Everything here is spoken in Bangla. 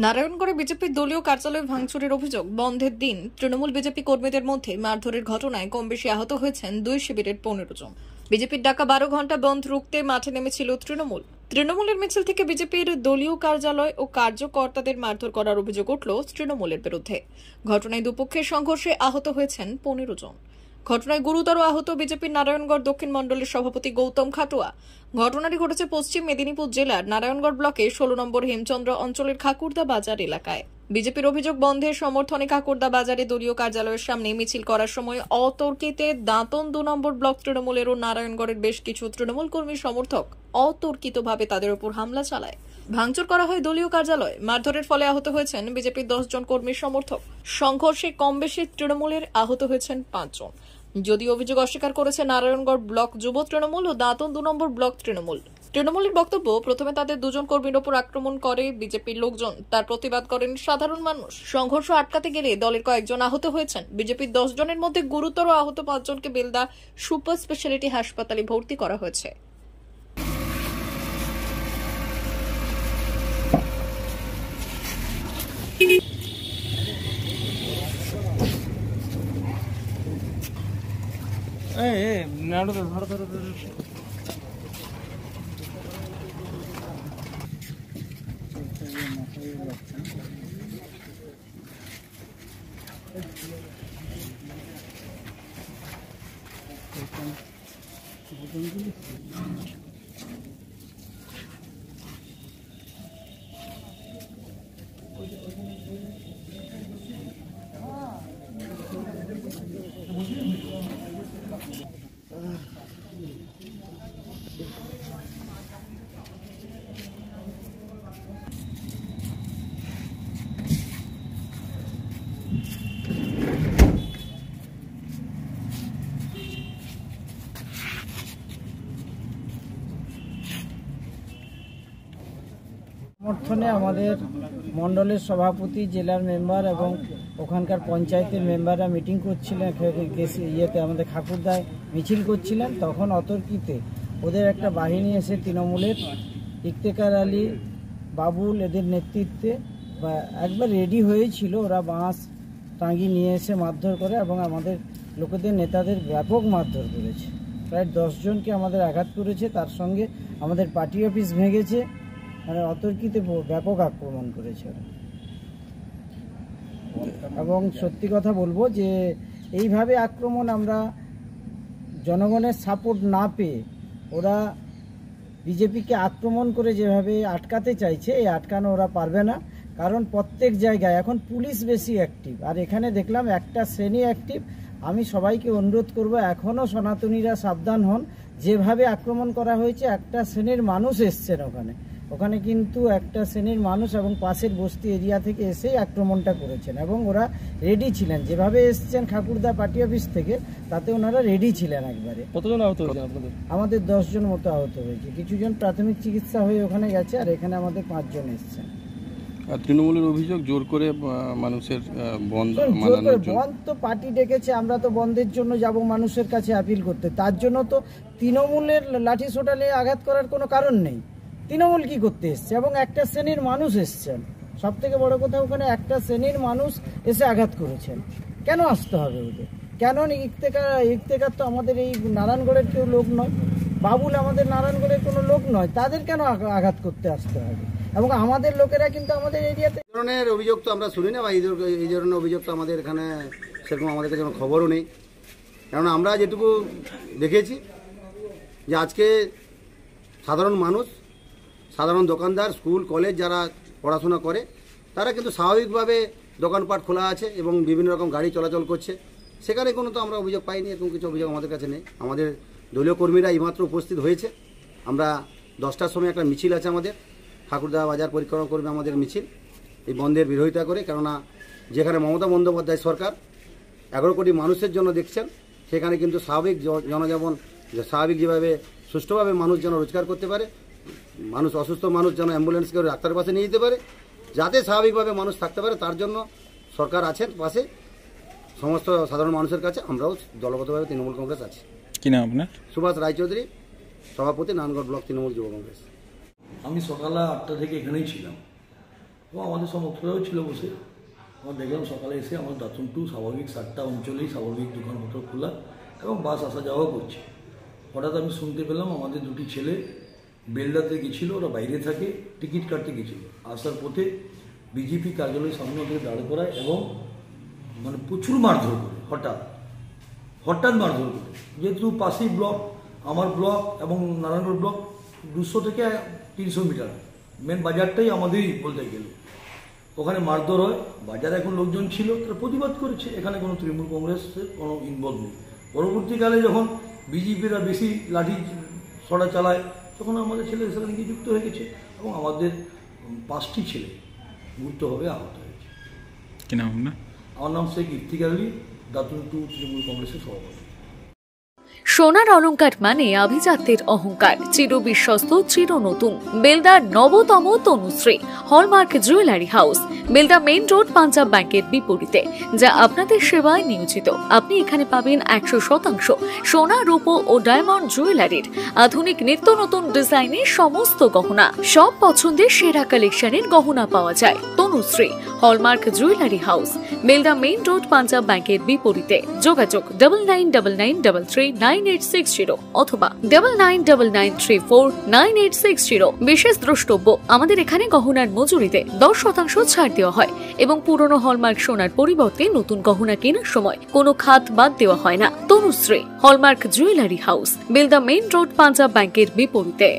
নারায়ণগড়ে বিজেপির দলীয় কার্যালয় ভাঙচুরের অভিযোগ। বন্ধের দিন তৃণমূল বিজেপি কর্মীদের মধ্যে মারধরের ঘটনায় কম বেশি আহত হয়েছেন দুই শিবিরের 15 জন। বিজেপির ডাকা 12 ঘন্টা বন্ধ রুখতে মাঠে নেমেছিল তৃণমূলের মিছিল থেকে বিজেপির দলীয় কার্যালয় ও কার্যকর্তাদের মারধর করার অভিযোগ উঠল তৃণমূলের বিরুদ্ধে। ঘটনায় দুপক্ষের সংঘর্ষে আহত হয়েছেন 15 জন। ঘটনায় গুরুতর আহত বিজেপির নারায়ণগড় দক্ষিণ মণ্ডলের সভাপতি গৌতম খাটুয়া। ঘটনাটি ঘটেছে পশ্চিম মেদিনীপুর জেলার নারায়ণগড় ব্লকে 16 নম্বর হেমচন্দ্র অঞ্চলের খাকুরদা বাজার এলাকায়। বিজেপির অভিযোগ, বন্ধের সমর্থনে খাকুরদা বাজারে দলীয় কার্যালয়ের সামনে মিছিল করার সময় অতর্কিতে দাঁতন 2 নম্বর ব্লক তৃণমূলের ও নারায়ণগড়ের বেশ কিছু তৃণমূল কর্মী সমর্থক অতর্কিতভাবে তাদের উপর হামলা চালায়। ভাঙচুর করা হয় দলীয় কার্যালয়। মারধরের ফলে আহত হয়েছেন বিজেপির 10 জন কর্মী সমর্থক। সংঘর্ষে কম বেশি তৃণমূলের আহত হয়েছেন 5 জন। যদিও অভিযোগ অস্বীকার করেছে নারায়ণগড় ব্লক যুব তৃণমূল ও দাঁতন 2 নম্বর ব্লক তৃণমূলের বক্তব্য, প্রথমে তাদের 2 জন কর্মীর ওপর আক্রমণ করে বিজেপির লোকজন, তার প্রতিবাদ করেন সাধারণ মানুষ। সংঘর্ষ আটকাতে গেলে দলের কয়েকজন আহত হয়েছেন। বিজেপির 10 জনের মধ্যে গুরুতর আহত 5 জনকে বেলদা সুপার স্পেশালিটি হাসপাতালে ভর্তি করা হয়েছে। সমর্থনে আমাদের মণ্ডলের সভাপতি, জেলার মেম্বার এবং ওখানকার পঞ্চায়েতের মেম্বাররা মিটিং করছিলেন, আমাদের খাকুরদায় মিছিল করছিলেন। তখন অতর্কিতে ওদের একটা বাহিনী এসে তৃণমূলের ইফতেখার আলী, বাবুল এদের নেতৃত্বে একবার রেডি হয়েছিল। ওরা বাঁশ টাঙ্গি নিয়ে এসে মারধর করে এবং আমাদের লোকেদের নেতাদের ব্যাপক মারধর করেছে। প্রায় 10 জনকে আমাদের আঘাত করেছে। তার সঙ্গে আমাদের পার্টি অফিস ভেঙেছে। মানে অতর্কিতে ব্যাপক আক্রমণ করেছে ওরা। এবং সত্যি কথা বলবো যে এইভাবে আক্রমণ আমরা জনগণের সাপোর্ট না পেয়ে ওরা বিজেপিকে আক্রমণ করে যেভাবে আটকাতে চাইছে, এই আটকানো ওরা পারবে না। কারণ প্রত্যেক জায়গায় এখন পুলিশ বেশি অ্যাক্টিভ, আর এখানে দেখলাম একটা শ্রেণী অ্যাক্টিভ। আমি সবাইকে অনুরোধ করব, এখনও সনাতনীরা সাবধান হন। যেভাবে আক্রমণ করা হয়েছে, একটা শ্রেণীর মানুষ এসছেন ওখানে কিন্তু একটা শ্রেণীর মানুষ এবং পাশের বস্তি এরিয়া থেকে এসেই আক্রমণটা করেছেন এবং ওরা রেডি ছিলেন। যেভাবে এসছেন খাকুরদা পার্টি অফিস থেকে, তাতে ওনারা রেডি ছিলেন একবারে। কতজন আহত হয়েছেন আপনাদের? আমাদের 10 জন মতো আহত হয়েছে। কিছুজন প্রাথমিক চিকিৎসা হয়ে ওখানে গেছে, আর এখানে আমাদের 5 জন এসছেন। আর তৃণমূলের অভিযোগ জোর করে মানুষের বন্ধ তো পার্টি ডেকেছে, আমরা তো বন্ধের জন্য যাব মানুষের কাছে আপিল করতে। তার জন্য তো তৃণমূলের লাঠি সোটালে আঘাত করার কোনো কারণ নেই। তৃণমূল কি করতে এসছে এবং একটা শ্রেণীর মানুষ এসছেন। সব থেকে বড় কথা, ওখানে একটা শ্রেণীর মানুষ এসে আঘাত করেছেন। কেন আসতে হবে ওদের? কেন? ইফতেখার তো আমাদের এই নারায়ণগড়ের কেউ লোক নয়, বাবুল আমাদের নারায়ণগড়ের কোনো লোক নয়। তাদের কেন আঘাত করতে আসতে হবে? এবং আমাদের লোকেরা কিন্তু আমাদের এরিয়াতে এই ধরনের অভিযোগ তো আমরা শুনি না, বা এই ধরনের অভিযোগ তো আমাদের এখানে সেরকম আমাদের কাছে কোনো খবরও নেই। কেননা আমরা যেটুকু দেখেছি যে আজকে সাধারণ মানুষ, সাধারণ দোকানদার, স্কুল কলেজ যারা পড়াশোনা করে, তারা কিন্তু স্বাভাবিকভাবে দোকানপাট খোলা আছে এবং বিভিন্ন রকম গাড়ি চলাচল করছে। সেখানে কোনো তো আমরা অভিযোগ পাইনি, এরকম কিছু অভিযোগ আমাদের কাছে নেই। আমাদের দলীয় কর্মীরা এইমাত্র উপস্থিত হয়েছে। আমরা 10টার সময় একটা মিছিল আছে আমাদের, ঠাকুরদা বাজার পরিক্রমা করবে আমাদের মিছিল, এই বন্ধের বিরোধিতা করে। কেননা যেখানে মমতা বন্দ্যোপাধ্যায় সরকার 11 কোটি মানুষের জন্য দেখছেন, সেখানে কিন্তু স্বাভাবিক জনজীবন স্বাভাবিক যেভাবে সুষ্ঠুভাবে মানুষ যেন রোজগার করতে পারে, মানুষ অসুস্থ মানুষ যেন অ্যাম্বুলেন্স করে ডাক্তারের পাশে নিয়ে যেতে পারে, যাতে স্বাভাবিকভাবে মানুষ থাকতে পারে, তার জন্য সরকার আছেন পাশে। সমস্ত সাধারণ মানুষের কাছে আমরাও দলগতভাবে তৃণমূল কংগ্রেস আছি। কি নাম আপনার? সুভাষ রায়চৌধুরী, সভাপতি, নারায়ণগড় ব্লক তৃণমূল যুব কংগ্রেস। আমি সকাল 8টা থেকে এখানেই ছিলাম। এবং আমাদের সমর্থকরাও ছিল বসে। আমরা দেখলাম সকালে এসে আমার দাতুন টু স্বাভাবিক 7টা অঞ্চলেই স্বাভাবিক দোকানপত্র খোলা এবং বাস আসা যাওয়া করছে। হঠাৎ আমি শুনতে পেলাম আমাদের দুটি ছেলে বেলদাতে গেছিলো, ওরা বাইরে থাকে, টিকিট কাটতে গেছিলো। আসার পথে বিজেপি কার্যালয়ের সামনে ওদের দাঁড় করায় এবং মানে প্রচুর মারধর করে, হঠাৎ মারধর করে। যেহেতু পাশেই ব্লক, আমার ব্লক এবং নারায়ণগড় ব্লক 200 থেকে 300 মিটার, মেন বাজারটাই আমাদেরই বলতে গেলে। ওখানে মারধর হয়, বাজারে এখন লোকজন ছিল, তারা প্রতিবাদ করেছে। এখানে কোনো তৃণমূল কংগ্রেসের কোনো ইনভলভ নেই। পরবর্তীকালে যখন বিজেপিরা বেশি লাঠি ছড়া চালায়, তখন আমাদের ছেলে সেখানে গিয়ে যুক্ত হয়ে গেছে এবং আমাদের 5টি ছেলে গুরুতরভাবে আহত হয়েছে। কি নাম আপনার? আমার নাম শেখ ইফতিকার আলী, দাতুন টু তৃণমূল কংগ্রেসের সভাপতি। সোনার অলংকার মানে আভিজাত্যের অহংকার, চির বিশ্বস্ত, চির নতুন। বেলদার নবতম Tanushree hallmark jewellery house, Belda main road, Punjab ব্যাংকের বিপরীতে, যা আপনাদের সেবায় নিয়োজিত। আপনি এখানে পাবেন 100% সোনা, রূপো ও ডায়মন্ড জুয়েলারির আধুনিক নিত্য নতুন ডিজাইনের সমস্ত গহনা। সব পছন্দের সেরা কালেকশনের গহনা পাওয়া যায়। Tanushree hallmark jewellery house, Belda main road, Punjab ব্যাংকের বিপরীতে। যোগাযোগ 9999939860 অথবা 9999349860। বিশেষ দ্রষ্টব্য, আমাদের এখানে গহনার মজুরিতে 10% ছাড় দেওয়া হয় এবং পুরনো হলমার্ক সোনার পরিবর্তে নতুন গহনা কেনার সময় কোনো খাত বাদ দেওয়া হয় না। Tanushree hallmark jewellery house, Belda main road, Punjab ব্যাংকের বিপরীতে।